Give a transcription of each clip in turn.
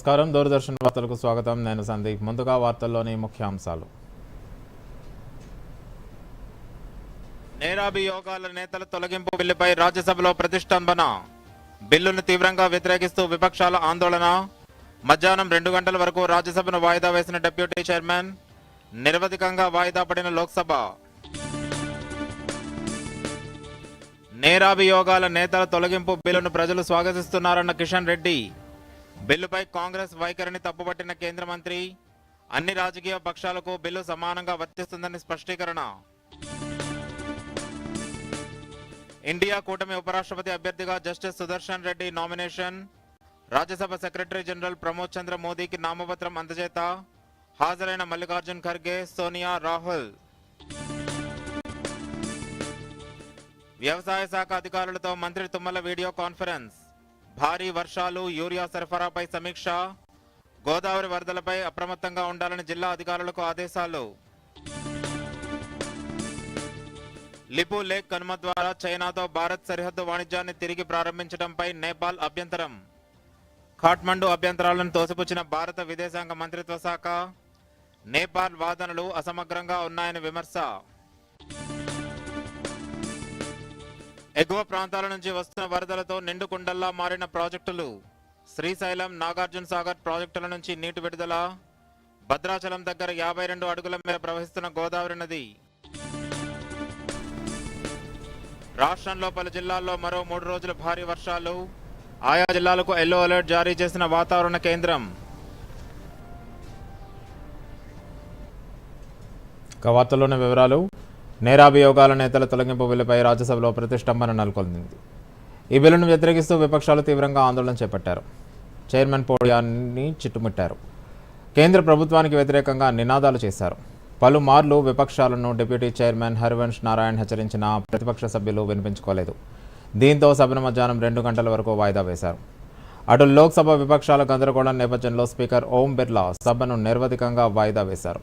నమస్కారం. దూరదర్శన్ వార్తలకు స్వాగతం. నేను సందీప్. ముందుగా వార్తల్లోని ముఖ్యాంశాలు. నేరాభియోగాల నేతల తొలగింపు బిల్లుపై రాజ్యసభలో ప్రతిష్టంభన. బిల్లును తీవ్రంగా వ్యతిరేకిస్తూ విపక్షాల ఆందోళన. మధ్యాహ్నం 2 గంటల వరకు రాజ్యసభను వాయిదా వేసిన డిప్యూటీ చైర్మన్. నిరవధికంగా వాయిదా పడిన లోక్సభ. నేరాభియోగాల నేతల తొలగింపు బిల్లును ప్రజలు స్వాగతిస్తున్నారన్న కిషన్ రెడ్డి. బిల్లుపై కాంగ్రెస్ వైఖరిని తప్పుపట్టిన కేంద్ర మంత్రి. అన్ని రాజకీయ పక్షాలకు బిల్లు సమానంగా వర్తిస్తుందని స్పష్టీకరణ. ఇండియా కూటమి ఉపరాష్ట్రపతి అభ్యర్థిగా justice Sudarshan Reddy nomination. Rajya Sabha secretary general Pramod Chandra మోదీకి నామపత్రం అందజేత. హాజరైన మల్లికార్జున్ ఖర్గే, సోనియా, రాహుల్. వ్యవసాయ శాఖ అధికారులతో మంత్రి తుమ్మల వీడియో కాన్ఫరెన్స్. భారీ వర్షాలు, యూరియా సరఫరాపై సమీక్ష. గోదావరి వరదలపై అప్రమత్తంగా ఉండాలని జిల్లా అధికారులకు ఆదేశాలు. లిపు లేక్ కనుమ ద్వారా చైనాతో భారత్ సరిహద్దు వాణిజ్యాన్ని తిరిగి ప్రారంభించడంపై నేపాల్ అభ్యంతరం. ఖాట్మండు అభ్యంతరాలను తోసిపుచ్చిన భారత విదేశాంగ మంత్రిత్వ శాఖ. నేపాల్ వాదనలు అసమగ్రంగా ఉన్నాయని విమర్శ. ఎగువ ప్రాంతాల నుంచి వస్తున్న వరదలతో నిండుకుండల్లా మారిన ప్రాజెక్టులు. శ్రీశైలం, నాగార్జున సాగర్ ప్రాజెక్టుల నుంచి నీటి విడుదల. భద్రాచలం దగ్గర 52 అడుగుల మేర ప్రవహిస్తున్న గోదావరి నది. రాష్ట్రంలో పలు జిల్లాల్లో మరో 3 రోజులు భారీ వర్షాలు. ఆయా జిల్లాలకు ఎల్లో అలర్ట్ జారీ చేసిన వాతావరణ కేంద్రం. వార్తల్లోని వివరాలు. నేరాభియోగాల నేతల తొలగింపు బిల్లుపై రాజ్యసభలో ప్రతిష్టంభన నెలకొంది. ఈ బిల్లును వ్యతిరేకిస్తూ విపక్షాలు తీవ్రంగా ఆందోళన చేపట్టారు. చైర్మన్ పోడియాన్ని చుట్టుముట్టారు. కేంద్ర ప్రభుత్వానికి వ్యతిరేకంగా నినాదాలు చేశారు. పలుమార్లు విపక్షాలను డిప్యూటీ చైర్మన్ హరివంశ్ నారాయణ్ హెచ్చరించినా ప్రతిపక్ష సభ్యులు వినిపించుకోలేదు. దీంతో సభను మధ్యాహ్నం 2 గంటల వరకు వాయిదా వేశారు. అటు లోక్సభ విపక్షాల గందరగోళం నేపథ్యంలో స్పీకర్ ఓం బిర్లా సభను నిరవధికంగా వాయిదా వేశారు.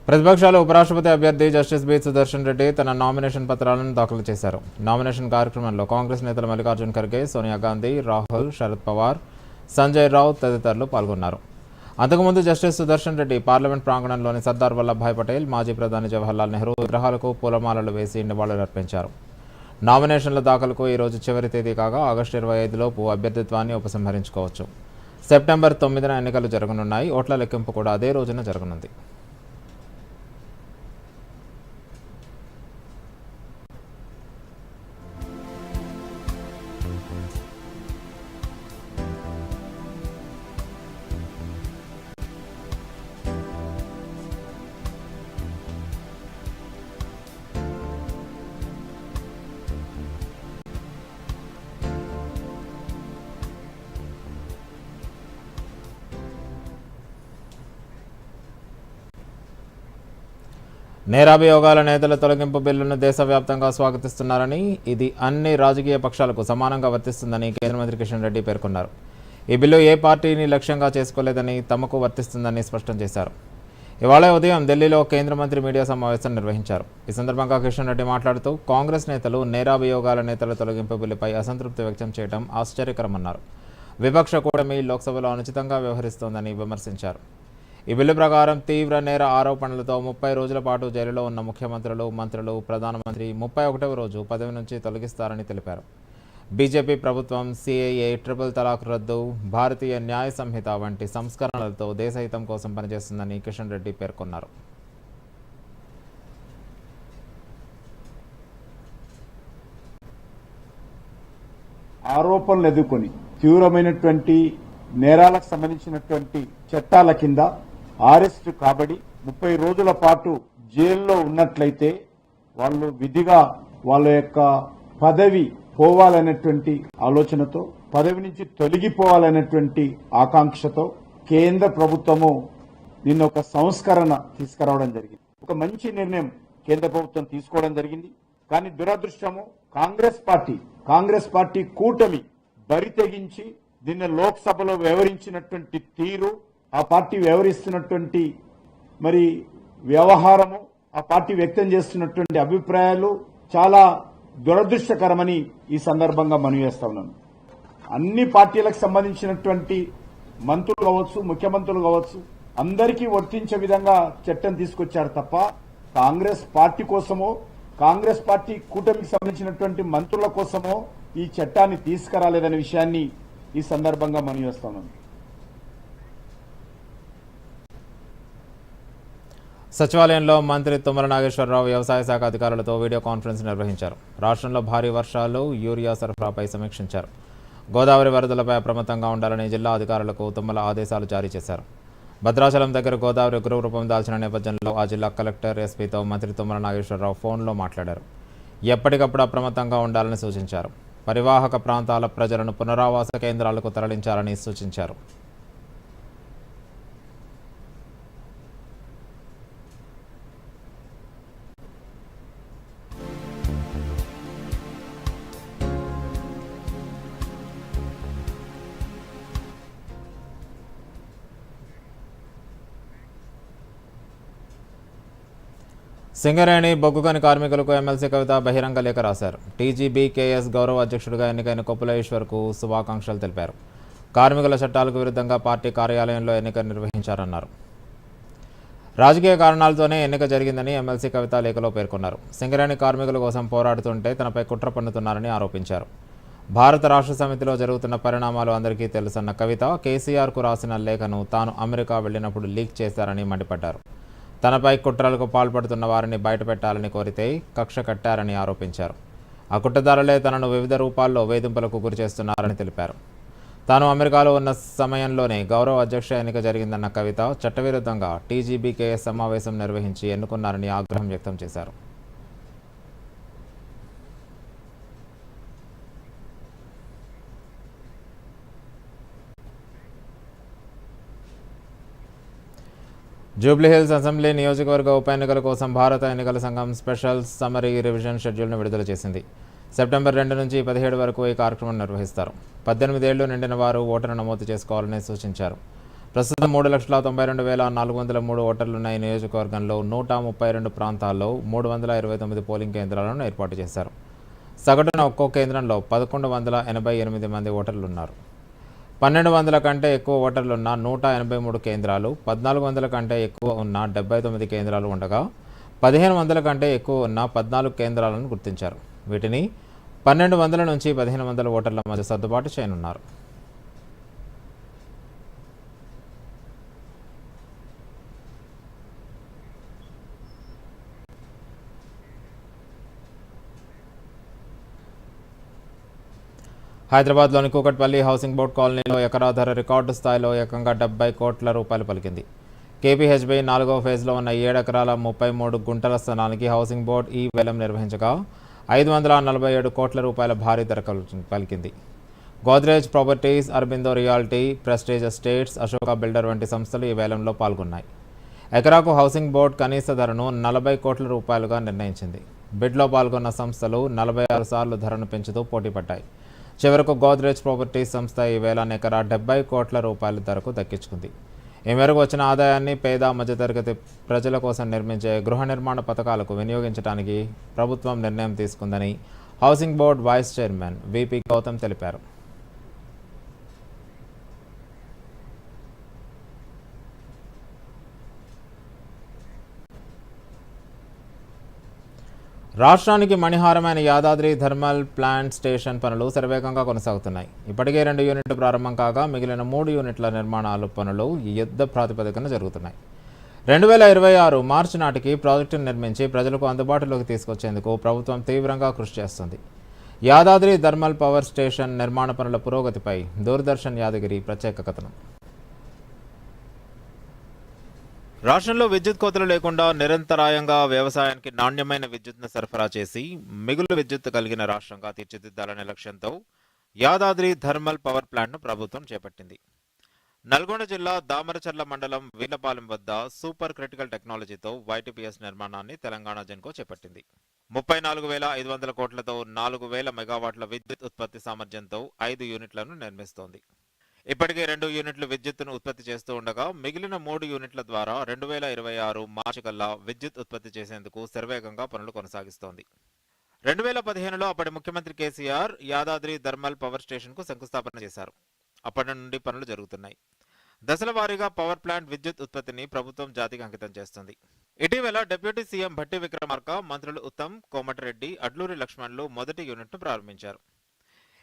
ప్రతిపక్షాలు ఉపరాష్ట్రపతి అభ్యర్థి జస్టిస్ బి సుదర్శన్ రెడ్డి తన నామినేషన్ పత్రాలను దాఖలు చేశారు. నామినేషన్ కార్యక్రమంలో కాంగ్రెస్ నేతలు మల్లికార్జున్ ఖర్గే, సోనియా గాంధీ, రాహుల్, శరద్ పవార్, సంజయ్ రావు తదితరులు పాల్గొన్నారు. అంతకుముందు జస్టిస్ సుదర్శన్ రెడ్డి పార్లమెంట్ ప్రాంగణంలోని సర్దార్ వల్లభాయ్ పటేల్, మాజీ ప్రధాని జవహర్లాల్ నెహ్రూ విగ్రహాలకు పూలమాలలు వేసి నివాళులర్పించారు. నామినేషన్ల దాఖలుకు ఈరోజు చివరి తేదీ కాగా ఆగస్టు 25లోపు అభ్యర్థిత్వాన్ని ఉపసంహరించుకోవచ్చు. సెప్టెంబర్ 9న ఎన్నికలు జరగనున్నాయి. ఓట్ల లెక్కింపు కూడా అదే రోజున జరగనుంది. నేరాభియోగాల నేతల తొలగింపు బిల్లును దేశవ్యాప్తంగా స్వాగతిస్తున్నారని, ఇది అన్ని రాజకీయ పక్షాలకు సమానంగా వర్తిస్తుందని కేంద్ర మంత్రి కిషన్ రెడ్డి పేర్కొన్నారు. ఈ బిల్లు ఏ పార్టీని లక్ష్యంగా చేసుకోలేదని, తమకు వర్తిస్తుందని స్పష్టం చేశారు. ఇవాళ ఉదయం ఢిల్లీలో కేంద్ర మంత్రి మీడియా సమావేశం నిర్వహించారు. ఈ సందర్భంగా కిషన్ రెడ్డి మాట్లాడుతూ కాంగ్రెస్ నేతలు నేరాభియోగాల నేతల తొలగింపు బిల్లుపై అసంతృప్తి వ్యక్తం చేయడం ఆశ్చర్యకరమన్నారు. విపక్ష కూటమి లోక్సభలో అనుచితంగా వ్యవహరిస్తోందని విమర్శించారు. ఈ బిల్లు ప్రకారం తీవ్ర నేర ఆరోపణలతో 30 రోజుల పాటు జైలులో ఉన్న ముఖ్యమంత్రులు, మంత్రులు, ప్రధానమంత్రి 31వ రోజు పదవి నుంచి తొలగిస్తారని తెలిపారు. బీజేపీ ప్రభుత్వం సిఏఏ, ట్రిపుల్ తలాక్ రద్దు, భారతీయ న్యాయ సంహిత వంటి సంస్కరణలతో దేశహితం కోసం పనిచేస్తుందని కిషన్ రెడ్డి పేర్కొన్నారు. ఆరోపణలు ఎదుర్కొని తీవ్రమైనటువంటి నేరాలకు సంబంధించినటువంటి చట్టాల కింద అరెస్ట్ కాబడి 30 రోజుల పాటు జైల్లో ఉన్నట్లయితే వాళ్ళు విధిగా వాళ్ళ యొక్క పదవి పోవాలనేటువంటి ఆలోచనతో పదవి నుంచి తొలగిపోవాలనేటువంటి ఆకాంక్షతో కేంద్ర ప్రభుత్వము నిన్న ఒక సంస్కరణ తీసుకురావడం జరిగింది. ఒక మంచి నిర్ణయం కేంద్ర ప్రభుత్వం తీసుకోవడం జరిగింది. కానీ దురదృష్టము కాంగ్రెస్ పార్టీ కూటమి బరి తెగించి నిన్న లోక్సభలో వ్యవహరించినటువంటి తీరు, ఆ పార్టీ వ్యవహరిస్తున్నటువంటి మరి వ్యవహారము, ఆ పార్టీ వ్యక్తం చేస్తున్నటువంటి అభిప్రాయాలు చాలా దురదృష్టకరమని ఈ సందర్భంగా మనవి చేస్తా ఉన్నాను. అన్ని పార్టీలకు సంబంధించినటువంటి మంత్రులు కావచ్చు, ముఖ్యమంత్రులు కావచ్చు, అందరికీ వర్తించే విధంగా చట్టం తీసుకొచ్చారు తప్ప కాంగ్రెస్ పార్టీ కోసమో, కాంగ్రెస్ పార్టీ కూటమికి సంబంధించినటువంటి మంత్రుల కోసమో ఈ చట్టాన్ని తీసుకురాలేదనే విషయాన్ని ఈ సందర్భంగా మనవి చేస్తా ఉన్నాను. సచివాలయంలో మంత్రి తుమ్మల నాగేశ్వరరావు వ్యవసాయ శాఖ అధికారులతో వీడియో కాన్ఫరెన్స్ నిర్వహించారు. రాష్ట్రంలో భారీ వర్షాలు, యూరియా సరఫరాపై సమీక్షించారు. గోదావరి వరదలపై అప్రమత్తంగా ఉండాలని జిల్లా అధికారులకు తుమ్మల ఆదేశాలు జారీ చేశారు. భద్రాచలం దగ్గర గోదావరి ఉగ్రరూపం దాల్చిన నేపథ్యంలో ఆ జిల్లా కలెక్టర్, ఎస్పీతో మంత్రి తుమ్మల నాగేశ్వరరావు ఫోన్లో మాట్లాడారు. ఎప్పటికప్పుడు అప్రమత్తంగా ఉండాలని సూచించారు. పరివాహక ప్రాంతాల ప్రజలను పునరావాస కేంద్రాలకు తరలించాలని సూచించారు. సింగరేణి బొగ్గుగని కార్మికులకు ఎమ్మెల్సీ కవిత బహిరంగ లేఖ రాశారు. టీజీబీకేఎస్ గౌరవ అధ్యక్షుడిగా ఎన్నికైన కొప్పుల ఈశ్వర్కు శుభాకాంక్షలు తెలిపారు. కార్మికుల చట్టాలకు విరుద్ధంగా పార్టీ కార్యాలయంలో ఎన్నిక నిర్వహించారన్నారు. రాజకీయ కారణాలతోనే ఎన్నిక జరిగిందని ఎమ్మెల్సీ కవిత లేఖలో పేర్కొన్నారు. సింగరేణి కార్మికుల కోసం పోరాడుతుంటే తనపై కుట్ర పన్నుతున్నారని ఆరోపించారు. భారత రాష్ట్ర సమితిలో జరుగుతున్న పరిణామాలు అందరికీ తెలుసన్న కవిత కేసీఆర్కు రాసిన లేఖను తాను అమెరికా వెళ్లినప్పుడు లీక్ చేశారని మండిపడ్డారు. తనపై కుట్రలకు పాల్పడుతున్న వారిని బయటపెట్టాలని కోరితే కక్ష కట్టారని ఆరోపించారు. ఆ కుట్రదారులే తనను వివిధ రూపాల్లో వేధింపులకు గురిచేస్తున్నారని తెలిపారు. తాను అమెరికాలో ఉన్న సమయంలోనే గౌరవ అధ్యక్ష ఎన్నిక జరిగిందన్న కవిత చట్టవిరుద్ధంగా టీజీబీకేఎస్ సమావేశం నిర్వహించి ఎన్నుకున్నారని ఆగ్రహం వ్యక్తం చేశారు. జూబ్లీహిల్స్ అసెంబ్లీ నియోజకవర్గ ఉప ఎన్నికల కోసం భారత ఎన్నికల సంఘం స్పెషల్ సమరీ రివిజన్ షెడ్యూల్ను విడుదల చేసింది. సెప్టెంబర్ 2 నుంచి 17 వరకు ఈ కార్యక్రమం నిర్వహిస్తారు. 18 ఏళ్లు నిండిన వారు ఓటరు నమోదు చేసుకోవాలని సూచించారు. ప్రస్తుతం 3,92,403 ఓటర్లున్న ఈ నియోజకవర్గంలో 132 ప్రాంతాల్లో 329 పోలింగ్ కేంద్రాలను ఏర్పాటు చేశారు. సగటున ఒక్కో కేంద్రంలో 1,188 మంది ఓటర్లున్నారు. 1,200 కంటే ఎక్కువ ఓటర్లున్న 183 కేంద్రాలు, 1,400 కంటే ఎక్కువ ఉన్న 79 కేంద్రాలు ఉండగా 1,500 కంటే ఎక్కువ ఉన్న 14 కేంద్రాలను గుర్తించారు. వీటిని 1,200 నుంచి 1,500 ఓటర్ల మధ్య సర్దుబాటు చేయనున్నారు. హైదరాబాద్లోని కూకట్పల్లి హౌసింగ్ బోర్డ్ కాలనీలో ఎకరా ధర రికార్డు స్థాయిలో ఏకంగా 70 కోట్ల రూపాయలు పలికింది. కేపీహెచ్బీ 4వ ఫేజ్లో ఉన్న 7 ఎకరాల 33 గుంటల స్థలానికి హౌసింగ్ బోర్డ్ ఈ వేలం నిర్వహించగా 547 కోట్ల రూపాయల భారీ ధర పలికింది. Godrej properties, Aurobindo realty, prestige estates, Ashoka builder వంటి సంస్థలు ఈ వేలంలో పాల్గొన్నాయి. ఎకరాకు హౌసింగ్ బోర్డ్ కనీస ధరను 40 కోట్ల రూపాయలుగా నిర్ణయించింది. బిడ్లో పాల్గొన్న సంస్థలు 46 సార్లు ధరను పెంచుతూ పోటీపడ్డాయి. చివరకు గోద్రేజ్ ప్రాపర్టీస్ సంస్థ ఈ వేలాన్ని ఎకరా 70 కోట్ల రూపాయల ధరకు దక్కించుకుంది. ఈ మేరకు వచ్చిన ఆదాయాన్ని పేద మధ్యతరగతి ప్రజల కోసం నిర్మించే గృహ నిర్మాణ పథకాలకు వినియోగించడానికి ప్రభుత్వం నిర్ణయం తీసుకుందని housing board vice chairman VP Gautam తెలిపారు. రాష్ట్రానికి మణిహారమైన యాదాద్రి థర్మల్ ప్లాంట్ స్టేషన్ పనులు శరవేగంగా కొనసాగుతున్నాయి. ఇప్పటికే 2 యూనిట్లు ప్రారంభం కాగా మిగిలిన 3 యూనిట్ల నిర్మాణాలు పనులు యుద్ధ ప్రాతిపదికన జరుగుతున్నాయి. 2026 మార్చి నాటికి ప్రాజెక్టును నిర్మించి ప్రజలకు అందుబాటులోకి తీసుకొచ్చేందుకు ప్రభుత్వం తీవ్రంగా కృషి చేస్తుంది. యాదాద్రి థర్మల్ పవర్ స్టేషన్ నిర్మాణ పనుల పురోగతిపై దూరదర్శన్ యాదగిరి ప్రత్యేక కథనం. రాష్ట్రంలో విద్యుత్ కోతలు లేకుండా నిరంతరాయంగా వ్యవసాయానికి నాణ్యమైన విద్యుత్ను సరఫరా చేసి మిగులు విద్యుత్ కలిగిన రాష్ట్రంగా తీర్చిదిద్దాలనే లక్ష్యంతో యాదాద్రి థర్మల్ పవర్ ప్లాంట్ను ప్రభుత్వం చేపట్టింది. నల్గొండ జిల్లా దామరచర్ల మండలం వీళ్లపాలెం వద్ద సూపర్ క్రిటికల్ టెక్నాలజీతో YTPS నిర్మాణాన్ని తెలంగాణ జెన్కో చేపట్టింది. 34,500 కోట్లతో 4,000 మెగావాట్ల విద్యుత్ ఉత్పత్తి సామర్థ్యంతో 5 యూనిట్లను నిర్మిస్తోంది. ఇప్పటికే 2 యూనిట్లు విద్యుత్తును ఉత్పత్తి చేస్తూ ఉండగా మిగిలిన 3 యూనిట్ల ద్వారా 2026 మార్చి కల్లా విద్యుత్ ఉత్పత్తి చేసేందుకు శరవేగంగా పనులు కొనసాగిస్తోంది. 2015లో అప్పటి ముఖ్యమంత్రి కేసీఆర్ యాదాద్రి థర్మల్ పవర్ స్టేషన్కు శంకుస్థాపన చేశారు. అప్పటి నుండి పనులు జరుగుతున్నాయి. దశల వారీగా పవర్ ప్లాంట్ విద్యుత్ ఉత్పత్తిని ప్రభుత్వం జాతికి అంకితం చేస్తుంది. ఇటీవల డిప్యూటీ సీఎం భట్టి విక్రమార్క, మంత్రులు ఉత్తమ్, కోమటిరెడ్డి, అడ్లూరి లక్ష్మణ్లు మొదటి యూనిట్ను ప్రారంభించారు.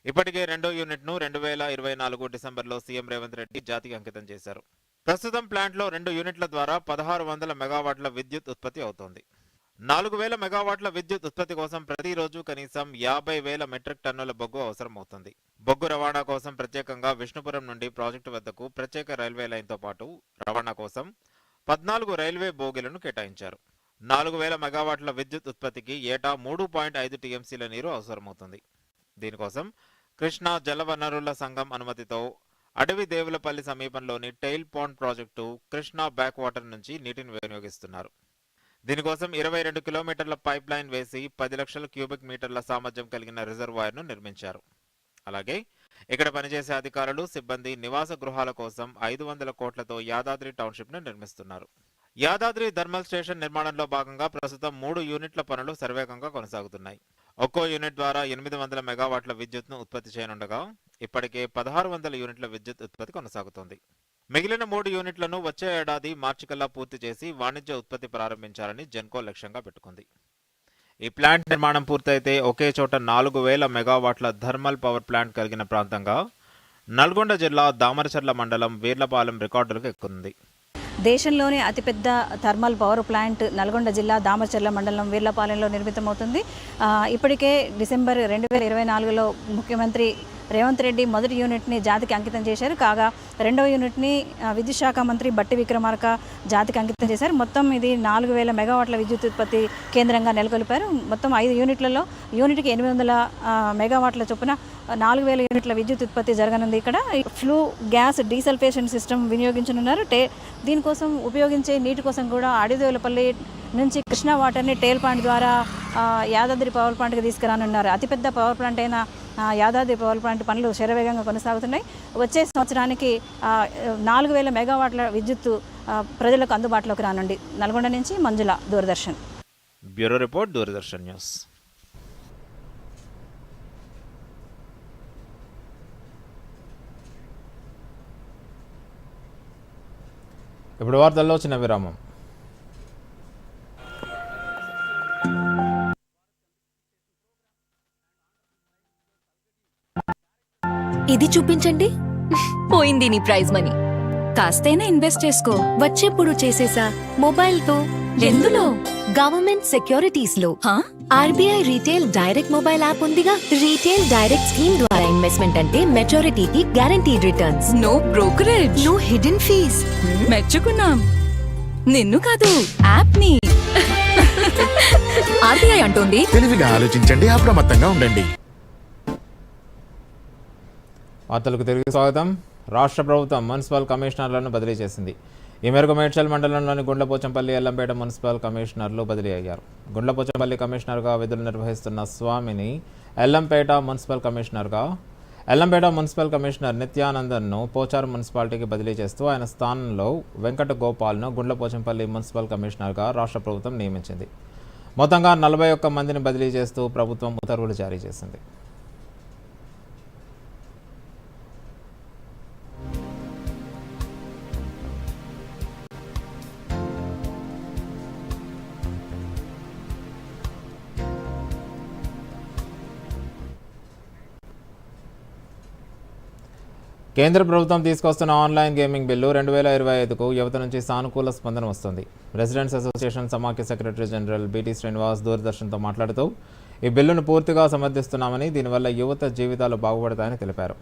ఇప్పటికే 2వ యూనిట్ను 2024 డిసెంబర్లో సీఎం రేవంత్ రెడ్డి జాతికి అంకితం చేశారు. ప్రస్తుతం ప్లాంట్లో 2 యూనిట్ల ద్వారా 1600 మెగావాట్ల విద్యుత్ ఉత్పత్తి అవుతోంది. 4000 మెగావాట్ల విద్యుత్ ఉత్పత్తి కోసం ప్రతిరోజు కనీసం 50,000 మెట్రిక్ టన్నుల బొగ్గు అవసరమవుతుంది. బొగ్గు రవాణా కోసం ప్రత్యేకంగా విష్ణుపురం నుండి ప్రాజెక్టు వద్దకు ప్రత్యేక రైల్వే లైన్తో పాటు రవాణా కోసం 14 రైల్వే బోగీలను కేటాయించారు. 4000 మెగావాట్ల విద్యుత్ ఉత్పత్తికి ఏటా 3.5 టీఎంసీల నీరు అవసరమవుతుంది. దీనికోసం కృష్ణా జలవనరుల సంఘం అనుమతితో అడవి దేవులపల్లి సమీపంలోని tail pond project Krishna back water నుంచి నీటిని వినియోగిస్తున్నారు. దీనికోసం 22 కిలోమీటర్ల పైప్ లైన్ వేసి 10 లక్షల క్యూబిక్ మీటర్ల సామర్థ్యం కలిగిన రిజర్వాయర్ను నిర్మించారు. అలాగే ఇక్కడ పనిచేసే అధికారులు, సిబ్బంది నివాస గృహాల కోసం 500 కోట్లతో యాదాద్రి టౌన్షిప్ను నిర్మిస్తున్నారు. యాదాద్రి థర్మల్ స్టేషన్ నిర్మాణంలో భాగంగా ప్రస్తుతం 3 యూనిట్ల పనులు శరవేగంగా కొనసాగుతున్నాయి. ఒక్కో యూనిట్ ద్వారా 800 మెగావాట్ల విద్యుత్ను ఉత్పత్తి చేయనుండగా ఇప్పటికే 1600 యూనిట్ల విద్యుత్ ఉత్పత్తి కొనసాగుతోంది. మిగిలిన 3 యూనిట్లను వచ్చే ఏడాది మార్చి కల్లా పూర్తి చేసి వాణిజ్య ఉత్పత్తి ప్రారంభించాలని జెన్కో లక్ష్యంగా పెట్టుకుంది. ఈ ప్లాంట్ నిర్మాణం పూర్తయితే ఒకే చోట 4000 మెగావాట్ల థర్మల్ పవర్ ప్లాంట్ కలిగిన ప్రాంతంగా నల్గొండ జిల్లా దామరచర్ల మండలం వీర్లపాలెం రికార్డులకు ఎక్కుతుంది. దేశంలోనే అతిపెద్ద థర్మల్ పవర్ ప్లాంట్ నల్గొండ జిల్లా దామరచర్ల మండలం వీర్లపాలెంలో నిర్మితమవుతుంది. ఇప్పటికే డిసెంబర్ 2024లో ముఖ్యమంత్రి రేవంత్ రెడ్డి మొదటి యూనిట్ని జాతికి అంకితం చేశారు. కాగా 2వ యూనిట్ని విద్యుత్ శాఖ మంత్రి బట్టి విక్రమార్క జాతికి అంకితం చేశారు. మొత్తం ఇది 4000 మెగావాట్ల విద్యుత్ ఉత్పత్తి కేంద్రంగా నెలకొల్పారు. మొత్తం 5 యూనిట్లలో యూనిట్కి 800 మెగావాట్ల చొప్పున 4000 యూనిట్ల విద్యుత్ ఉత్పత్తి జరగనుంది. ఇక్కడ ఫ్లూ గ్యాస్ డీసల్ఫేషన్ సిస్టమ్ వినియోగించనున్నారు. దీనికోసం ఉపయోగించే నీటి కోసం కూడా అడవిదేవులపల్లి నుంచి కృష్ణా వాటర్ని టేల్ పాండ్ ద్వారా యాదాద్రి పవర్ ప్లాంట్కి తీసుకురానున్నారు. అతిపెద్ద పవర్ ప్లాంట్ అయిన యాదాద్రి పవర్ ప్లాంట్ పనులు శరవేగంగా కొనసాగుతున్నాయి. వచ్చే సంవత్సరానికి 4000 మెగావాట్ల విద్యుత్తు ప్రజలకు అందుబాటులోకి రానుంది. నల్గొండ నుంచి Manjula, Doordarshan. Bureau report, Doordarshan news. ఇప్పుడు వార్తల్లో చిన్న విరామం. ఇది చూపించండి. పోయింది నీ ప్రైజ్ మనీ. కాస్తైనా ఇన్వెస్ట్ చేసుకో. వచ్చేప్పుడు చేసేసా మొబైల్తో. ఎందులో? గవర్నమెంట్ సెక్యూరిటీస్ లో. RBI retail direct mobile app ఉందిగా. రీటైల్ డైరెక్ట్ స్కీమ్ ద్వారా ఇన్వెస్ట్మెంట్ అంటే మెచ్యూరిటీకి guaranteed returns. No brokerage, no hidden fees. మెచ్చుకున్నాం. నిన్ను కాదు, యాప్ ని. ఆర్బీఐ అంటోంది తెలివిగా ఆలోచించండి, అప్రమత్తంగా ఉండండి. వార్తలకు తిరిగి స్వాగతం. రాష్ట్ర ప్రభుత్వం మున్సిపల్ కమిషనర్లను బదిలీ చేసింది. ఈ మేరకు మేడ్చల్ మండలంలోని గుండ్లపోచంపల్లి, ఎల్లంపేట మున్సిపల్ కమిషనర్లు బదిలీ అయ్యారు. గుండ్లపోచంపల్లి కమిషనర్గా విధులు నిర్వహిస్తున్న స్వామిని ఎల్లంపేట మున్సిపల్ కమిషనర్ నిత్యానందన్ను పోచారం మున్సిపాలిటీకి బదిలీ చేస్తూ ఆయన స్థానంలో వెంకట గోపాల్ను గుండ్లపోచంపల్లి మున్సిపల్ కమిషనర్గా రాష్ట్ర ప్రభుత్వం నియమించింది. మొత్తంగా 41 మందిని బదిలీ చేస్తూ ప్రభుత్వం ఉత్తర్వులు జారీ చేసింది. కేంద్ర ప్రభుత్వం తీసుకొస్తున్న ఆన్లైన్ గేమింగ్ బిల్లు 2025కు యువత నుంచి సానుకూల స్పందన వస్తుంది. రెసిడెంట్స్ అసోసియేషన్ సమాఖ్య సెక్రటరీ జనరల్ బీటీ శ్రీనివాస్ దూరదర్శన్తో మాట్లాడుతూ ఈ బిల్లును పూర్తిగా సమర్థిస్తున్నామని, దీనివల్ల యువత జీవితాలు బాగుపడతాయని తెలిపారు.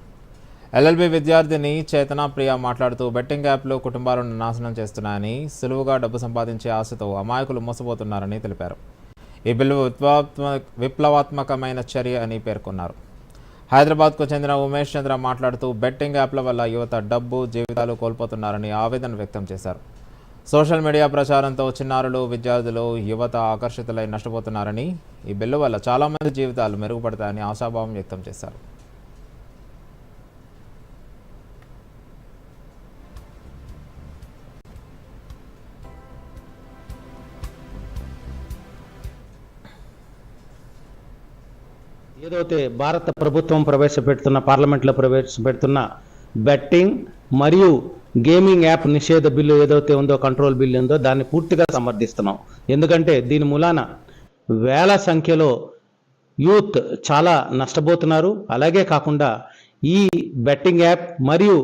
ఎల్ఎల్బీ విద్యార్థిని చేతన ప్రియ మాట్లాడుతూ బెట్టింగ్ యాప్లు కుటుంబాలను నాశనం చేస్తున్నాయని, సులువుగా డబ్బు సంపాదించే ఆశతో అమాయకులు మోసపోతున్నారని తెలిపారు. ఈ బిల్లు విప్లవాత్మకమైన చర్య అని పేర్కొన్నారు. హైదరాబాద్కు చెందిన ఉమేష్ చంద్ర మాట్లాడుతూ బెట్టింగ్ యాప్ల వల్ల యువత డబ్బు జీవితాలు కోల్పోతున్నారని ఆవేదన వ్యక్తం చేశారు. సోషల్ మీడియా ప్రచారంతో చిన్నారులు, విద్యార్థులు, యువత ఆకర్షితులై నష్టపోతున్నారని, ఈ బిల్లు వల్ల చాలామంది జీవితాలు మెరుగుపడతాయని ఆశాభావం వ్యక్తం చేశారు. ఏదైతే భారత ప్రభుత్వం పార్లమెంట్లో ప్రవేశపెడుతున్న బెట్టింగ్ మరియు గేమింగ్ యాప్ నిషేధ బిల్లు ఏదైతే ఉందో, కంట్రోల్ బిల్లు ఉందో, దాన్ని పూర్తిగా సమర్థిస్తున్నాం. ఎందుకంటే దీని మూలాన వేల సంఖ్యలో యూత్ చాలా నష్టపోతున్నారు. అలాగే కాకుండా ఈ బెట్టింగ్ యాప్ మరియు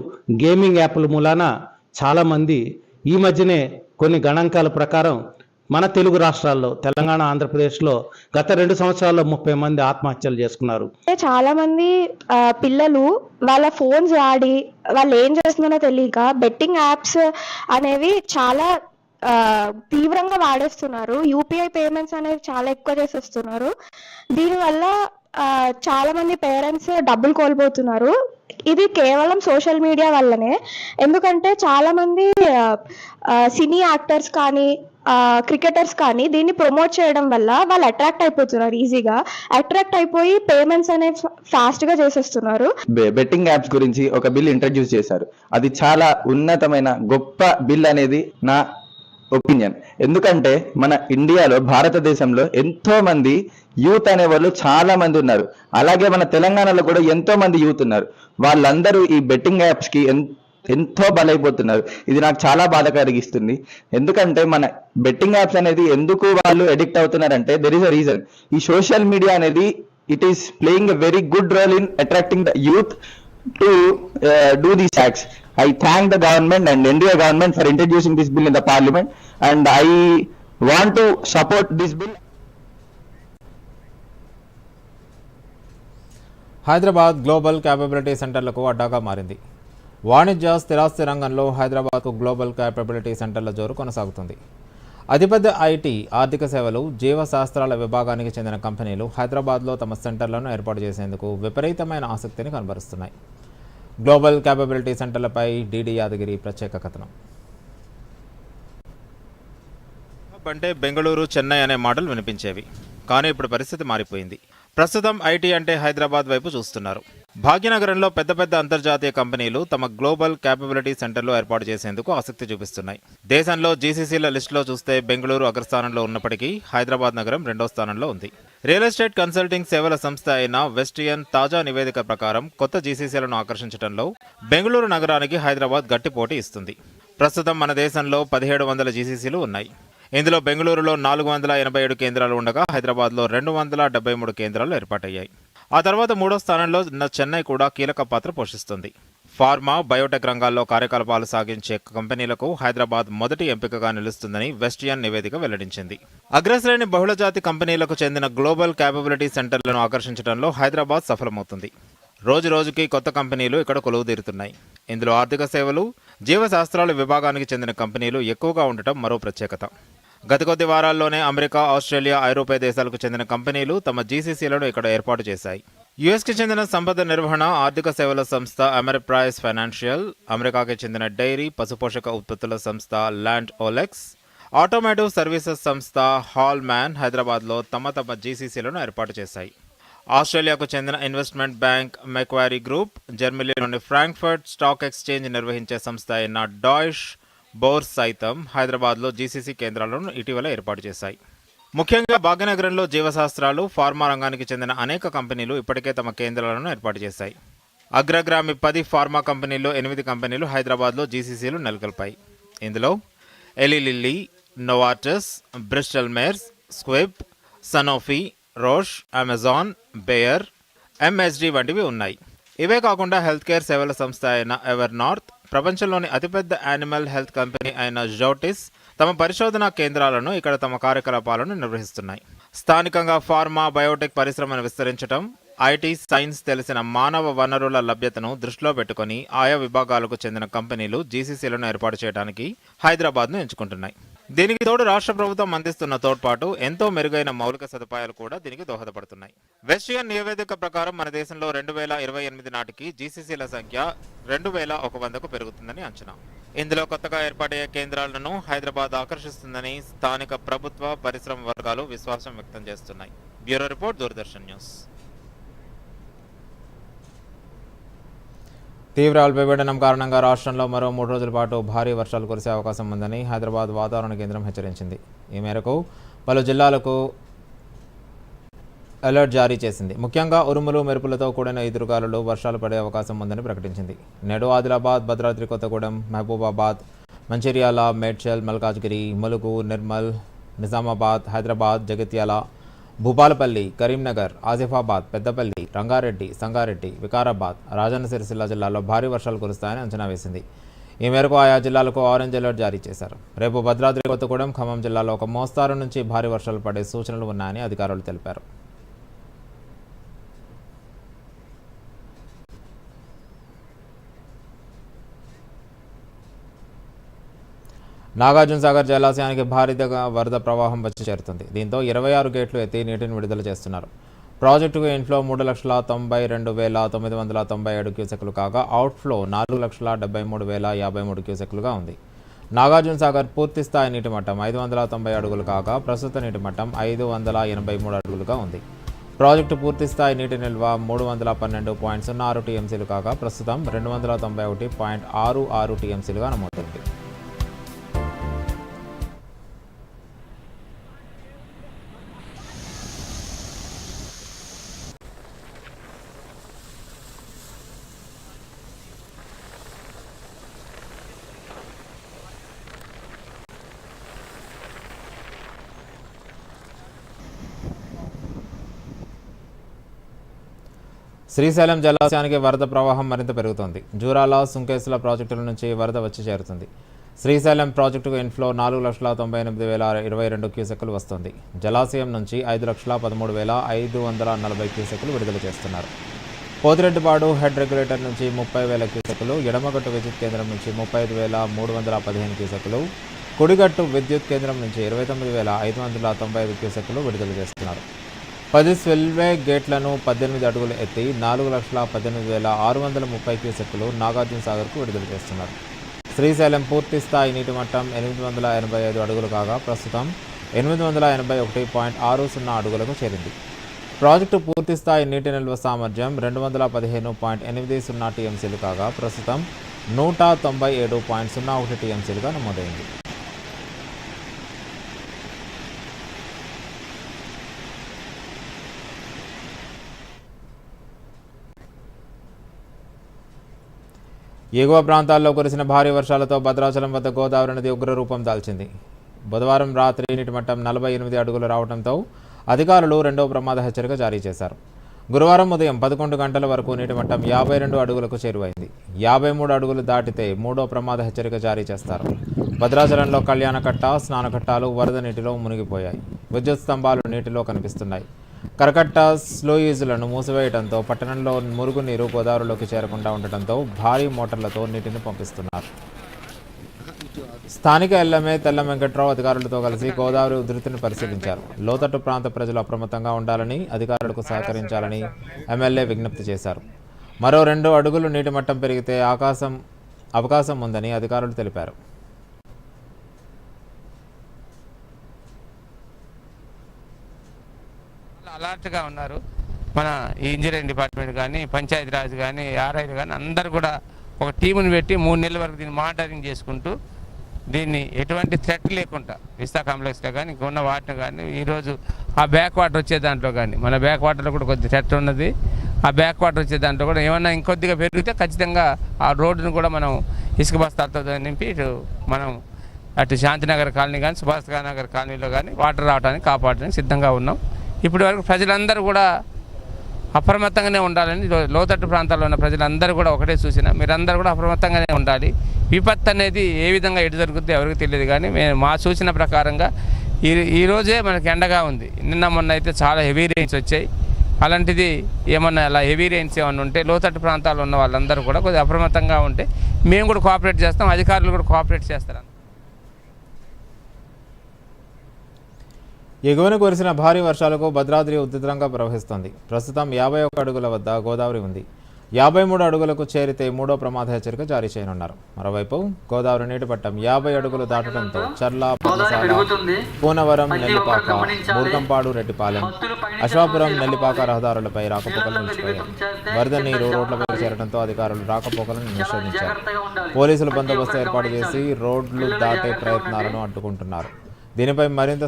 గేమింగ్ యాప్ల మూలాన చాలామంది ఈ మధ్యనే కొన్ని గణాంకాల ప్రకారం మన తెలుగు రాష్ట్రాల్లో, తెలంగాణ, ఆంధ్రప్రదేశ్లో గత 2 సంవత్సరాల్లో 30 మంది ఆత్మహత్యలు చేసుకున్నారు. చాలా మంది పిల్లలు వాళ్ళ ఫోన్స్ వాడి వాళ్ళు ఏం చేస్తున్నారో తెలియక బెట్టింగ్ యాప్స్ అనేవి చాలా తీవ్రంగా వాడేస్తున్నారు. యూపీఐ పేమెంట్స్ అనేవి చాలా ఎక్కువ చేసేస్తున్నారు. దీనివల్ల చాలా మంది పేరెంట్స్ డబ్బులు కోల్పోతున్నారు. ఇది కేవలం సోషల్ మీడియా వల్లనే. ఎందుకంటే చాలా మంది సినీ యాక్టర్స్ కానీ క్రికెటర్స్ కానీ దీన్ని ప్రమోట్ చేయడం వల్ల వాళ్ళు అట్రాక్ట్ అయిపోతున్నారు. ఈజీగా అట్రాక్ట్ అయిపోయి పేమెంట్స్ అనేవి ఫాస్ట్గా చేసేస్తున్నారు. బెట్టింగ్ యాప్స్ గురించి ఒక బిల్ ఇంట్రడ్యూస్ చేశారు. అది చాలా ఉన్నతమైన గొప్ప బిల్ అనేది నా ఒపీనియన్. ఎందుకంటే మన ఇండియాలో, భారతదేశంలో ఎంతో మంది యూత్ అనేవాళ్ళు చాలా మంది ఉన్నారు. అలాగే మన తెలంగాణలో కూడా ఎంతో మంది యూత్ ఉన్నారు. వాళ్ళందరూ ఈ బెట్టింగ్ యాప్స్ కి ఎంతో బలైపోతున్నారు. ఇది నాకు చాలా బాధ కలిగిస్తుంది. ఎందుకంటే మన బెట్టింగ్ యాప్స్ అనేది ఎందుకు వాళ్ళు అడిక్ట్ అవుతున్నారంటే దెర్ ఇస్ అ రీజన్. ఈ సోషల్ మీడియా అనేది it is playing a very good role in attracting the youth to do these acts. I thank the government and India government for introducing this bill in the parliament, and I want to support this bill. Hyderabad global capability సెంటర్లకు అడ్డాగా మారింది. వాణిజ్య, స్థిరాస్తి రంగంలో హైదరాబాద్కు global capability సెంటర్ల జోరు కొనసాగుతుంది. అతిపెద్ద ఐటీ, ఆర్థిక సేవలు, జీవశాస్త్రాల విభాగానికి చెందిన కంపెనీలు హైదరాబాద్లో తమ సెంటర్లను ఏర్పాటు చేసేందుకు విపరీతమైన ఆసక్తిని కనబరుస్తున్నాయి. గ్లోబల్ క్యాపబిలిటీ సెంటర్లపై డిడి యాదగిరి ప్రత్యేక కథనం. అంటే బెంగళూరు, చెన్నై అనే మాటలు వినిపించేవి. కానీ ఇప్పుడు పరిస్థితి మారిపోయింది. ప్రస్తుతం ఐటీ అంటే హైదరాబాద్ వైపు చూస్తున్నారు. భాగ్యనగరంలో పెద్ద పెద్ద అంతర్జాతీయ కంపెనీలు తమ గ్లోబల్ క్యాపబిలిటీ సెంటర్లు ఏర్పాటు చేసేందుకు ఆసక్తి చూపిస్తున్నాయి. దేశంలో జీసీసీల లిస్టులో చూస్తే బెంగళూరు అగ్రస్థానంలో ఉన్నప్పటికీ హైదరాబాద్ నగరం 2వ స్థానంలో ఉంది. రియల్ ఎస్టేట్ కన్సల్టింగ్ సేవల సంస్థ అయిన వెస్టియన్ తాజా నివేదిక ప్రకారం కొత్త జీసీసీలను ఆకర్షించడంలో బెంగళూరు నగరానికి హైదరాబాద్ గట్టి పోటీ ఇస్తుంది. ప్రస్తుతం మన దేశంలో 1700 జీసీసీలు ఉన్నాయి. ఇందులో బెంగళూరులో 487 కేంద్రాలు ఉండగా హైదరాబాద్లో 273 కేంద్రాలు ఏర్పాటయ్యాయి. ఆ తర్వాత 3వ స్థానంలో ఉన్న చెన్నై కూడా కీలక పాత్ర పోషిస్తుంది. ఫార్మా, బయోటెక్ రంగాల్లో కార్యకలాపాలు సాగించే కంపెనీలకు హైదరాబాద్ మొదటి ఎంపికగా నిలుస్తుందని వెస్టియన్ నివేదిక వెల్లడించింది. అగ్రశ్రేణి బహుళజాతి కంపెనీలకు చెందిన గ్లోబల్ క్యాపబిలిటీ సెంటర్లను ఆకర్షించడంలో హైదరాబాద్ సఫలమవుతుంది. రోజు రోజుకి కొత్త కంపెనీలు ఇక్కడ కొలువుదీరుతున్నాయి. ఇందులో ఆర్థిక సేవలు, జీవశాస్త్రాల విభాగానికి చెందిన కంపెనీలు ఎక్కువగా ఉండటం మరో ప్రత్యేకత. గత కొద్ది వారాల్లోనే అమెరికా, ఆస్ట్రేలియా, ఐరోపా దేశాలకు చెందిన కంపెనీలు తమ జీసీసీలను ఇక్కడ ఏర్పాటు చేశాయి. యుఎస్కి చెందిన సంపద నిర్వహణ, ఆర్థిక సేవల సంస్థ అమెరిప్రైస్ ఫైనాన్షియల్, అమెరికాకి చెందిన డైరీ, పశుపోషక ఉత్పత్తుల సంస్థ ల్యాండ్ ఓలెక్స్, ఆటోమేటివ్ సర్వీసెస్ సంస్థ హాల్ మ్యాన్ హైదరాబాద్లో తమ జీసీసీలను ఏర్పాటు చేశాయి. ఆస్ట్రేలియాకు చెందిన ఇన్వెస్ట్మెంట్ బ్యాంక్ మెక్వారీ గ్రూప్, జర్మనీలోని ఫ్రాంక్ఫర్ట్ స్టాక్ ఎక్స్చేంజ్ నిర్వహించే సంస్థ అయిన డాయిష్ బోర్స్ సైతం హైదరాబాద్లో జీసీసీ కేంద్రాలను ఇటీవల ఏర్పాటు చేశాయి. ముఖ్యంగా భాగ్యనగరంలో జీవశాస్త్రాలు, ఫార్మా రంగానికి చెందిన అనేక కంపెనీలు ఇప్పటికే తమ కేంద్రాలను ఏర్పాటు చేశాయి. అగ్రగామి 10 ఫార్మా కంపెనీల్లో 8 కంపెనీలు హైదరాబాద్లో జీసీసీలు నెలకొల్పాయి. ఇందులో Eli Lilly, Novartis, Bristol Myers, Squibb, Sanofi, Roche, Amazon, Bayer, MSD వంటివి ఉన్నాయి. ఇవే కాకుండా హెల్త్ కేర్ సేవల సంస్థ అయిన ఎవర్ నార్త్, ప్రపంచంలోని అతిపెద్ద యానిమల్ హెల్త్ కంపెనీ అయిన జోటిస్ తమ పరిశోధనా కేంద్రాలను ఇక్కడ తమ కార్యకలాపాలను నిర్వహిస్తున్నాయి. స్థానికంగా ఫార్మా, బయోటెక్ పరిశ్రమను విస్తరించడం, ఐటీ, సైన్స్ తెలిసిన మానవ వనరుల లభ్యతను దృష్టిలో పెట్టుకుని ఆయా విభాగాలకు చెందిన కంపెనీలు జీసీసీలను ఏర్పాటు చేయడానికి హైదరాబాద్ను ఎంచుకుంటున్నాయి. దీనికి తోడు రాష్ట్ర ప్రభుత్వం అందిస్తున్న తోడ్పాటు, ఎంతో మెరుగైన మౌలిక సదుపాయాలు కూడా దీనికి దోహదపడుతున్నాయి. వెస్టియన్ నివేదిక ప్రకారం మన దేశంలో 2028 నాటికి జీసీసీల సంఖ్య 2100కు పెరుగుతుందని అంచనా. ఇందులో కొత్తగా ఏర్పాటయ్యే కేంద్రాలను హైదరాబాద్ ఆకర్షిస్తుందని స్థానిక ప్రభుత్వ, పరిశ్రమ వర్గాలు విశ్వాసం వ్యక్తం చేస్తున్నాయి. Bureau report, Doordarshan news. తీవ్ర అల్పపీడనం కారణంగా రాష్ట్రంలో మరో 3 రోజుల పాటు భారీ వర్షాలు కురిసే అవకాశం ఉందని హైదరాబాద్ వాతావరణ కేంద్రం హెచ్చరించింది. ఈ మేరకు పలు జిల్లాలకు అలర్ట్ జారీ చేసింది. ముఖ్యంగా ఉరుములు, మెరుపులతో కూడిన ఈదురుగాలులు, వర్షాలు పడే అవకాశం ఉందని ప్రకటించింది. నేడు ఆదిలాబాద్, భద్రాద్రి కొత్తగూడెం, మహబూబాబాద్, మంచిర్యాల, మేడ్చల్, మల్కాజ్గిరి, ములుగు, నిర్మల్, నిజామాబాద్, హైదరాబాద్, జగిత్యాల, భూపాలపల్లి, కరీంనగర్, ఆసిఫాబాద్, పెద్దపల్లి, రంగారెడ్డి, సంగారెడ్డి, వికారాబాద్, రాజన్న సిరిసిల్ల జిల్లాల్లో భారీ వర్షాలు కురుస్తాయని అంచనా వేసింది. ఈ మేరకు ఆయా జిల్లాలకు ఆరెంజ్ అలర్ట్ జారీ చేశారు. రేపు భద్రాద్రి కొత్తగూడెం, ఖమ్మం జిల్లాలో ఒక మోస్తారు నుంచి భారీ వర్షాలు పడే సూచనలు ఉన్నాయని అధికారులు తెలిపారు. నాగార్జునసాగర్ జలాశయానికి భారీగా వరద ప్రవాహం వచ్చి చేరుతుంది. దీంతో 26 గేట్లు ఎత్తి నీటిని విడుదల చేస్తున్నారు. ప్రాజెక్టుకు ఇన్ఫ్లో 3,92,997 క్యూసెక్లు కాగా అవుట్ఫ్లో 4,73,053 క్యూసెక్లుగా ఉంది. నాగార్జునసాగర్ పూర్తి స్థాయి నీటి మట్టం 590 అడుగులు కాగా ప్రస్తుత నీటి మట్టం 583 అడుగులుగా ఉంది. ప్రాజెక్టు పూర్తి స్థాయి నీటి నిల్వ 312.06 టీఎంసీలు కాగా ప్రస్తుతం 291.66 టీఎంసీలుగా నమోదైంది. శ్రీశైలం జలాశయానికి వరద ప్రవాహం మరింత పెరుగుతోంది. జూరాల, సుంకేసుల ప్రాజెక్టుల నుంచి వరద వచ్చి చేరుతుంది. శ్రీశైలం ప్రాజెక్టుకు ఇన్ఫ్లో 4,98,022 క్యూసెక్కులు వస్తుంది. జలాశయం నుంచి 5,13,540 క్యూసెక్కులు విడుదల చేస్తున్నారు. పోతిరెడ్డిపాడు హెడ్ రెగ్యులేటర్ నుంచి 30,000 క్యూసెక్కులు, ఎడమగట్టు విద్యుత్ కేంద్రం నుంచి 35,315 క్యూసెక్కులు, కుడిగట్టు విద్యుత్ కేంద్రం నుంచి 29,595 క్యూసెక్కులు విడుదల చేస్తున్నారు. 10 స్పిల్వే గేట్లను 18 అడుగులు ఎత్తి 4,18,630 క్యూసెక్కులు నాగార్జునసాగర్కు విడుదల చేస్తున్నారు. శ్రీశైలం పూర్తి స్థాయి నీటి మట్టం 885 అడుగులు కాగా ప్రస్తుతం 881.60 అడుగులకు చేరింది. ప్రాజెక్టు పూర్తి స్థాయి నీటి నిల్వ సామర్థ్యం 215.80 టీఎంసీలు కాగా ప్రస్తుతం 197.01 టీఎంసీలుగా నమోదైంది. ఎగువ ప్రాంతాల్లో కురిసిన భారీ వర్షాలతో భద్రాచలం వద్ద గోదావరి నది ఉగ్రరూపం దాల్చింది. బుధవారం రాత్రి నీటి మట్టం 48 అడుగులు రావడంతో అధికారులు రెండవ ప్రమాద హెచ్చరిక జారీ చేశారు. గురువారం ఉదయం 11 గంటల వరకు నీటి మట్టం 52 అడుగులకు చేరువైంది. 53 అడుగులు దాటితే మూడో ప్రమాద హెచ్చరిక జారీ చేస్తారు. భద్రాచలంలో కళ్యాణకట్ట, స్నానఘట్టాలు వరద నీటిలో మునిగిపోయాయి. విద్యుత్ స్తంభాలు నీటిలో కనిపిస్తున్నాయి. కరకట్ట, స్లూయిజులను మూసివేయడంతో పట్టణంలో మురుగునీరు గోదావరిలోకి చేరకుండా ఉండటంతో భారీ మోటార్లతో నీటిని పంపిస్తున్నారు. స్థానిక ఎల్ఎంఏ తెల్లం వెంకట్రావు అధికారులతో కలిసి గోదావరి ఉధృతిని పరిశీలించారు. లోతట్టు ప్రాంత ప్రజలు అప్రమత్తంగా ఉండాలని, అధికారులకు సహకరించాలని ఎమ్మెల్యే విజ్ఞప్తి చేశారు. మరో 2 అడుగులు నీటి మట్టం పెరిగితే అవకాశం ఉందని అధికారులు తెలిపారు. అలర్ట్గా ఉన్నారు. మన ఇంజనీరింగ్ డిపార్ట్మెంట్ కానీ, పంచాయతీరాజ్ కానీ, ఆర్ఐలు కానీ అందరూ కూడా ఒక టీముని పెట్టి 3 నెలల వరకు దీన్ని మానిటరింగ్ చేసుకుంటూ దీన్ని ఎటువంటి థ్రెట్ లేకుండా విస్తా కాంప్లెక్స్లో కానీ ఇంకొన్న వాటిని కానీ ఈరోజు ఆ బ్యాక్ వాటర్ వచ్చే దాంట్లో కానీ మన బ్యాక్ వాటర్లో కూడా కొద్ది థ్రెట్ ఉన్నది. ఆ బ్యాక్ వాటర్ వచ్చే దాంట్లో కూడా ఏమన్నా ఇంకొద్దిగా పెరిగితే ఖచ్చితంగా ఆ రోడ్డును కూడా మనం ఇసుక బస్తాలతో నింపి మనం అటు శాంతినగర్ కాలనీ కానీ, సుభాష్ నగర్ కాలనీలో కానీ వాటర్ రావడానికి కాపాడడానికి సిద్ధంగా ఉన్నాం. ఇప్పటి వరకు ప్రజలందరూ కూడా అప్రమత్తంగానే ఉండాలని, లోతట్టు ప్రాంతాల్లో ఉన్న ప్రజలందరూ కూడా ఒకటే సూచన, మీరందరూ కూడా అప్రమత్తంగానే ఉండాలి. విపత్తు అనేది ఏ విధంగా ఎటు జరుగుతుందో ఎవరికి తెలియదు, కానీ మా సూచన ప్రకారంగా ఈరోజే మనకి ఎండగా ఉంది. నిన్న మొన్న అయితే చాలా హెవీ రెయిన్స్ వచ్చాయి. అలాంటిది ఏమన్నా అలా హెవీ రెయిన్స్ ఏమన్నా ఉంటే లోతట్టు ప్రాంతాల్లో ఉన్న వాళ్ళందరూ కూడా కొద్దిగా అప్రమత్తంగా ఉంటే మేము కూడా కోఆపరేట్ చేస్తాం, అధికారులు కూడా కోఆపరేట్ చేస్తారు. ఎగువన కురిసిన భారీ వర్షాలకు భద్రాద్రి ఉధృతంగా ప్రవహిస్తోంది. ప్రస్తుతం 51 అడుగుల వద్ద గోదావరి ఉంది. 53 అడుగులకు చేరితే మూడో ప్రమాద హెచ్చరిక జారీ చేయనున్నారు. మరోవైపు గోదావరి నీటి మట్టం 50 అడుగులు దాటడంతో చర్ల, పద్మశాల, పూనవరం, నెల్లిపాక, బూర్గంపాడు, రెడ్డిపాలెం, అశ్వాపురం, నెల్లిపాక రహదారులపై రాకపోకలు నిలిచిపోయాయి. వరద నీరు రోడ్లపై చేరడంతో అధికారులు రాకపోకలను నిషేధించారు. పోలీసులు బందోబస్తు ఏర్పాటు చేసి రోడ్లు దాటే ప్రయత్నాలను అడ్డుకుంటున్నారు. దీనిపై మరింత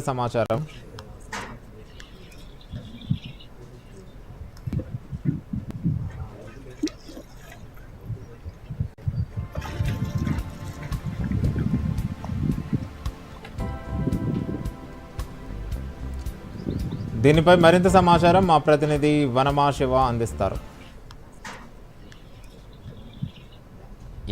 సమాచారం మా ప్రతినిధి వనమా శివ అందిస్తారు.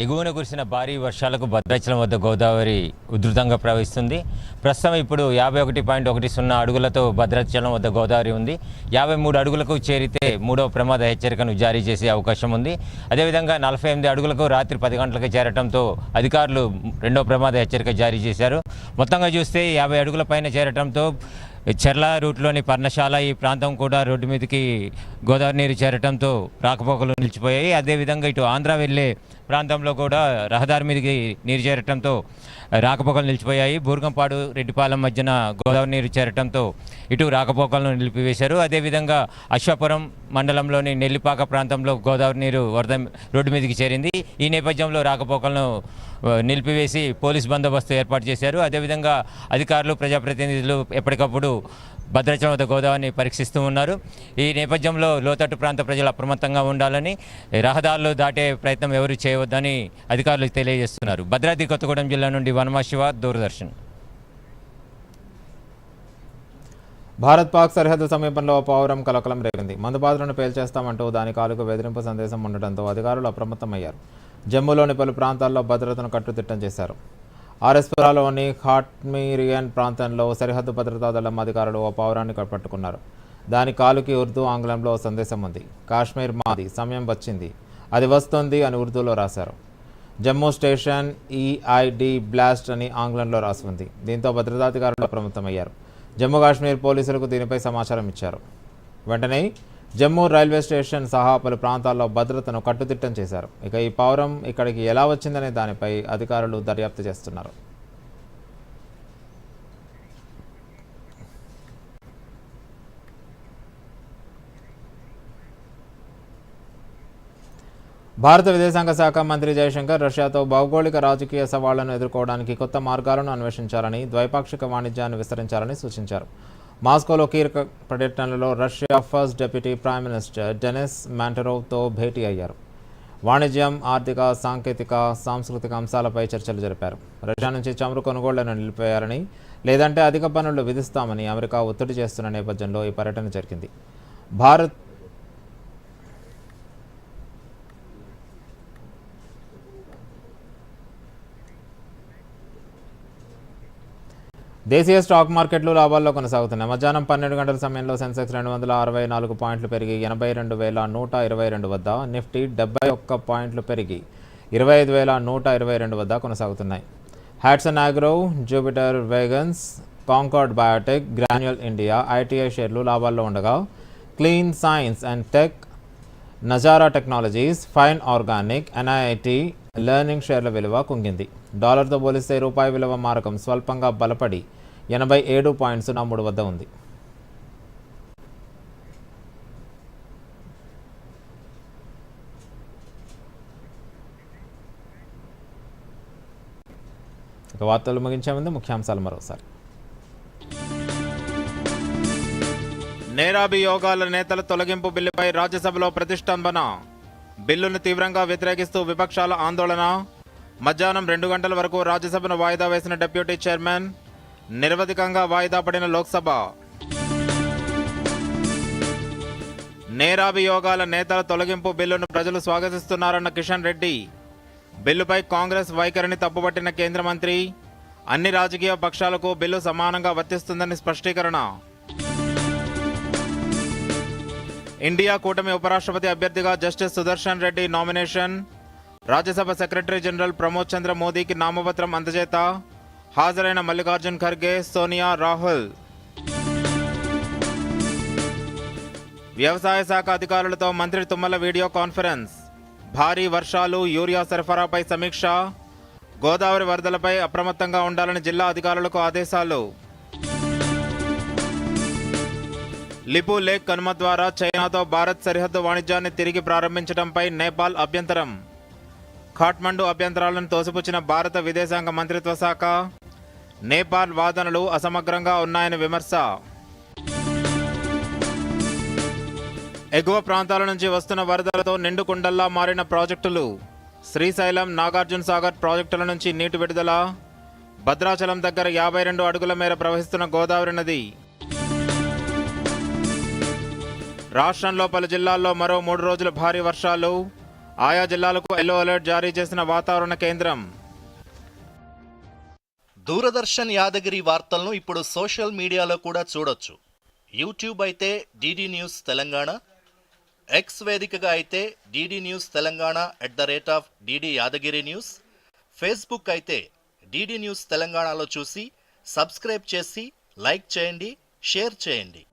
ఎగువన కురిసిన భారీ వర్షాలకు భద్రాచలం వద్ద గోదావరి ఉధృతంగా ప్రవహిస్తుంది. ప్రస్తుతం ఇప్పుడు 51.10 అడుగులతో భద్రాచలం వద్ద గోదావరి ఉంది. 53 అడుగులకు చేరితే మూడవ ప్రమాద హెచ్చరికను జారీ చేసే అవకాశం ఉంది. అదేవిధంగా 48 అడుగులకు రాత్రి 10 గంటలకు చేరడంతో అధికారులు రెండవ ప్రమాద హెచ్చరిక జారీ చేశారు. మొత్తంగా చూస్తే 50 అడుగుల పైన చేరడంతో చెర్ల రూట్లోని పర్ణశాల ఈ ప్రాంతం కూడా రోడ్డు మీదకి గోదావరి నీరు చేరడంతో రాకపోకలు నిలిచిపోయాయి. అదేవిధంగా ఇటు ఆంధ్ర వెళ్ళే ప్రాంతంలో కూడా రహదారి మీదకి నీరు చేరటంతో రాకపోకలు నిలిచిపోయాయి. బూర్గంపాడు, రెడ్డిపాలెం మధ్యన గోదావరి నీరు చేరటంతో ఇటు రాకపోకలను నిలిపివేశారు. అదేవిధంగా అశ్వాపురం మండలంలోని నెల్లిపాక ప్రాంతంలో గోదావరి నీరు వరద రోడ్డు మీదకి చేరింది. ఈ నేపథ్యంలో రాకపోకలను నిలిపివేసి పోలీస్ బందోబస్తు ఏర్పాటు చేశారు. అదేవిధంగా అధికారులు, ప్రజాప్రతినిధులు ఎప్పటికప్పుడు భద్రాచలం వద్ద గోదావరిని పరీక్షిస్తూ ఉన్నారు. ఈ నేపథ్యంలో లోతట్టు ప్రాంత ప్రజలు అప్రమత్తంగా ఉండాలని, రహదారులు దాటే ప్రయత్నం ఎవరు చేయవద్దని అధికారులు తెలియజేస్తున్నారు. భద్రాద్రి కొత్తగూడెం జిల్లా నుండి వనమా శివ, దూరదర్శన్. భారత్ పాక్ సరిహద్దు సమీపంలో పౌరం కలకలం రేగింది. మందుపాత్రను పేల్చేస్తామంటూ దాని కాలుకు బెదిరింపు సందేశం ఉండటంతో అధికారులు అప్రమత్తమయ్యారు. జమ్మూలోని పలు ప్రాంతాల్లో భద్రతను కట్టుదిట్టం చేశారు. ఆర్ఎస్పురాలోని ఖాట్మీరియన్ ప్రాంతంలో సరిహద్దు భద్రతా దళం అధికారులు ఓ పౌరాన్ని పట్టుకున్నారు. దాని కాలుకి ఉర్దూ, ఆంగ్లంలో సందేశం ఉంది. కాశ్మీర్ మాది, సమయం వచ్చింది, అది వస్తుంది అని ఉర్దూలో రాశారు. జమ్మూ స్టేషన్ EID బ్లాస్ట్ అని ఆంగ్లంలో రాసి ఉంది. దీంతో భద్రతాధికారులు అప్రమత్తమయ్యారు. జమ్మూ కాశ్మీర్ పోలీసులకు దీనిపై సమాచారం ఇచ్చారు. వెంటనే జమ్మూ రైల్వే స్టేషన్ సహా పలు ప్రాంతాల్లో భద్రతను కట్టుదిట్టం చేశారు. ఇక ఈ పౌరం ఇక్కడికి ఎలా వచ్చిందనే దానిపై అధికారులు దర్యాప్తు చేస్తున్నారు. భారత విదేశాంగ శాఖ మంత్రి జయశంకర్ రష్యాతో భౌగోళిక రాజకీయ సవాళ్లను ఎదుర్కోవడానికి కొత్త మార్గాలను అన్వేషించాలని, ద్వైపాక్షిక వాణిజ్యాన్ని విస్తరించాలని సూచించారు. మాస్కోలో కీలక పర్యటనలో Russia first deputy prime minister Denis మాంటరోవ్తో భేటీ అయ్యారు. వాణిజ్యం, ఆర్థిక, సాంకేతిక, సాంస్కృతిక అంశాలపై చర్చలు జరిపారు. రష్యా నుంచి చమురు కొనుగోళ్లను నిలిపేయాలని, లేదంటే అధిక పన్నులు విధిస్తామని అమెరికా ఒత్తిడి చేస్తున్న నేపథ్యంలో ఈ పర్యటన జరిగింది. దేశీయ స్టాక్ మార్కెట్లు లాభాల్లో కొనసాగుతున్నాయి. మధ్యాహ్నం 12 గంటల సమయంలో సెన్సెక్స్ 264 పాయింట్లు పెరిగి 82,122 వద్ద, నిఫ్టీ 71 పాయింట్లు పెరిగి 25,122 వద్ద కొనసాగుతున్నాయి. Hatsun agro, Jupiter wagons, Concord biotech, granule India, ITI షేర్లు లాభాల్లో ఉండగా clean science and tech, Nazara technologies, fine organic, NIT learning షేర్ల విలువ కుంగింది. డాలర్తో పోలిస్తే రూపాయి విలువ మారకం స్వల్పంగా బలపడి 87.03 వద్ద ఉంది. ఇక వార్తలు ముగించే ముందు ముఖ్యాంశాలు మరోసారి. నేరాభియోగాల నేతల తొలగింపు బిల్లుపై రాజ్యసభలో ప్రతిష్టంభన. బిల్లును తీవ్రంగా వ్యతిరేకిస్తూ విపక్షాల ఆందోళన. మధ్యాహ్నం 2 గంటల వరకు రాజ్యసభను వాయిదా వేసిన డిప్యూటీ చైర్మన్. నిరవధికంగా వాయిదా పడిన లోక్సభ. నేరాభియోగాల నేతల తొలగింపు బిల్లును ప్రజలు స్వాగతిస్తున్నారన్న కిషన్ రెడ్డి. బిల్లుపై కాంగ్రెస్ వైఖరిని తప్పుపట్టిన కేంద్ర మంత్రి. అన్ని రాజకీయ పక్షాలకు బిల్లు సమానంగా వర్తిస్తుందని స్పష్టీకరణ. ఇండియా కూటమి ఉపరాష్ట్రపతి అభ్యర్థిగా justice Sudarshan Reddy nomination. Rajya Sabha secretary general Pramod Chandra మోదీకి నామపత్రం అందజేత. హాజరైన మల్లికార్జున్ ఖర్గే, సోనియా, రాహుల్. వ్యవసాయ శాఖ అధికారులతో మంత్రి తుమ్మల వీడియో కాన్ఫరెన్స్. భారీ వర్షాలు, యూరియా సరఫరాపై సమీక్ష. గోదావరి వరదలపై అప్రమత్తంగా ఉండాలని జిల్లా అధికారులకు ఆదేశాలు. లిపు లేక్ కనుమ ద్వారా చైనాతో భారత్ సరిహద్దు వాణిజ్యాన్ని తిరిగి ప్రారంభించడంపై నేపాల్ అభ్యంతరం. ఖాట్మండు అభ్యంతరాలను తోసిపుచ్చిన భారత విదేశాంగ మంత్రిత్వ శాఖ. నేపాల్ వాదనలు అసమగ్రంగా ఉన్నాయని విమర్శ. ఎగువ ప్రాంతాల నుంచి వస్తున్న వరదలతో నిండుకుండల్లా మారిన ప్రాజెక్టులు. శ్రీశైలం, నాగార్జున సాగర్ ప్రాజెక్టుల నుంచి నీటి విడుదల. భద్రాచలం దగ్గర 52 అడుగుల మేర ప్రవహిస్తున్న గోదావరి నది. రాష్ట్రంలో పలు జిల్లాల్లో మరో 3 రోజులు భారీ వర్షాలు. ఆయా జిల్లాలకు ఎల్లో అలర్ట్ జారీ చేసిన వాతావరణ కేంద్రం. దూరదర్శన్ యాదగిరి వార్తలను ఇప్పుడు సోషల్ మీడియాలో కూడా చూడొచ్చు. యూట్యూబ్ అయితే డిడి న్యూస్ తెలంగాణ, ఎక్స్ వేదికగా అయితే DD news Telangana @DD Yadagiri news, Facebook అయితే డిడి న్యూస్ తెలంగాణలో చూసి సబ్స్క్రైబ్ చేసి లైక్ చేయండి, షేర్ చేయండి.